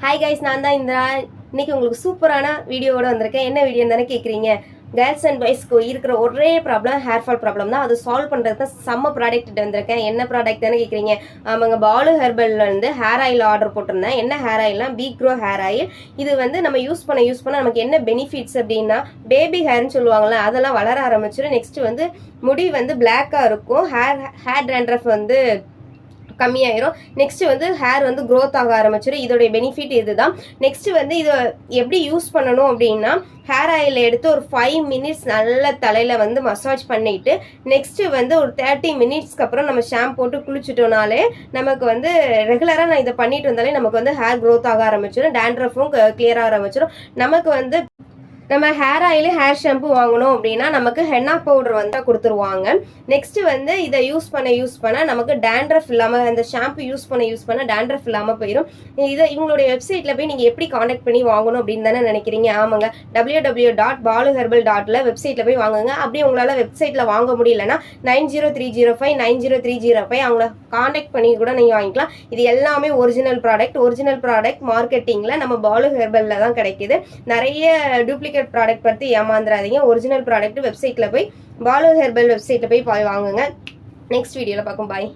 Hi guys, நான் தான் இந்திரா. இன்னைக்கு உங்களுக்கு சூப்பரான வீடியோவோட வந்திருக்கேன். என்ன வீடியோன்னு தானே கேட்குறீங்க? கேர்ள்ஸ் அண்ட் பாய்ஸ்க்கு இருக்கிற ஒரே ப்ராப்ளம் ஹேர் ஃபால் ப்ராப்ளம் தான். அது சால்வ் பண்ணுறதுக்கு தான் செம்ம ப்ராடக்ட் வந்திருக்கேன். என்ன ப்ராடக்ட் தானே கேட்குறீங்க? ஆமாங்க, பாலு ஹெர்பல்லேருந்து ஹேர் ஆயில் ஆர்டர் போட்டிருந்தேன். என்ன ஹேர் ஆயில்னா பீக்ரோ ஹேர் ஆயில். இது வந்து நம்ம யூஸ் பண்ண நமக்கு என்ன பெனிஃபிட்ஸ் அப்படின்னா, பேபி ஹேர்னு சொல்லுவாங்கள்ல, அதெல்லாம் வளர ஆரம்பிச்சிடும். நெக்ஸ்ட் வந்து முடி வந்து பிளாக்காக இருக்கும். ஹேர் டேண்ட்ரஃப் வந்து கம்மியாயிரும். நெக்ஸ்ட் வந்து ஹேர் வந்து க்ரோத் ஆக ஆரம்பிச்சிடும். இதோடைய பெனிஃபிட் இதுதான். நெக்ஸ்ட் வந்து இதை எப்படி யூஸ் பண்ணணும் அப்படின்னா, ஹேர் ஆயில் எடுத்து ஒரு 5 மினிட்ஸ் நல்ல தலையில வந்து மசாஜ் பண்ணிட்டு, நெக்ஸ்ட் வந்து ஒரு 30 மினிட்ஸ்க்கு அப்புறம் நம்ம ஷாம்பு போட்டு குளிச்சுட்டோம்னாலே நமக்கு வந்து ரெகுலரா நான் இதை பண்ணிட்டு வந்தாலே நமக்கு வந்து ஹேர் க்ரோத் ஆக ஆரம்பிச்சிடும். டேண்ட்ரஃபும் கிளியர் ஆக ஆரம்பிச்சிடும். நமக்கு வந்து நம்ம ஹேர் ஆயில் ஹேர் ஷாம்பு வாங்கணும் அப்படின்னா நமக்கு ஹென்னா பவுடர் வந்து கொடுத்துருவாங்க. நெக்ஸ்ட் வந்து இதை யூஸ் பண்ண நமக்கு டேண்ட்ரஃப் இல்லாமல், அந்த ஷாம்பு யூஸ் பண்ண டேண்ட்ரஃப் இல்லாமல் போயிடும். இதை இவங்களுடைய வெப்சைட்டில் போய் நீங்கள் எப்படி காண்டாக்ட் பண்ணி வாங்கணும் அப்படின்னு தானே நினைக்கிறீங்க? ஆமாங்க, www.baluherbal.la வெப்சைட்டில் போய் வாங்குங்க. அப்படி உங்களால் வெப்சைட்டில் வாங்க முடியலன்னா 903005 அவங்கள காண்டாக்ட் பண்ணி கூட நீங்கள் வாங்கிக்கலாம். இது எல்லாமே ஒரிஜினல் ப்ராடக்ட் மார்க்கெட்டிங்கில் நம்ம பாலு ஹெர்பலில் தான் கிடைக்கிது. நிறைய டூப்ளிகேட் ப்ராடக்ட் பத்தி ஏமாந்துறாதீங்க. ஒரிஜினல் ப்ராடக்ட் வெப்சைட்ல போய் பாலு ஹெர்பல் வெப்சைட்ல போய் வாங்குங்க. நெக்ஸ்ட் வீடியோல பார்ப்போம். பாய்.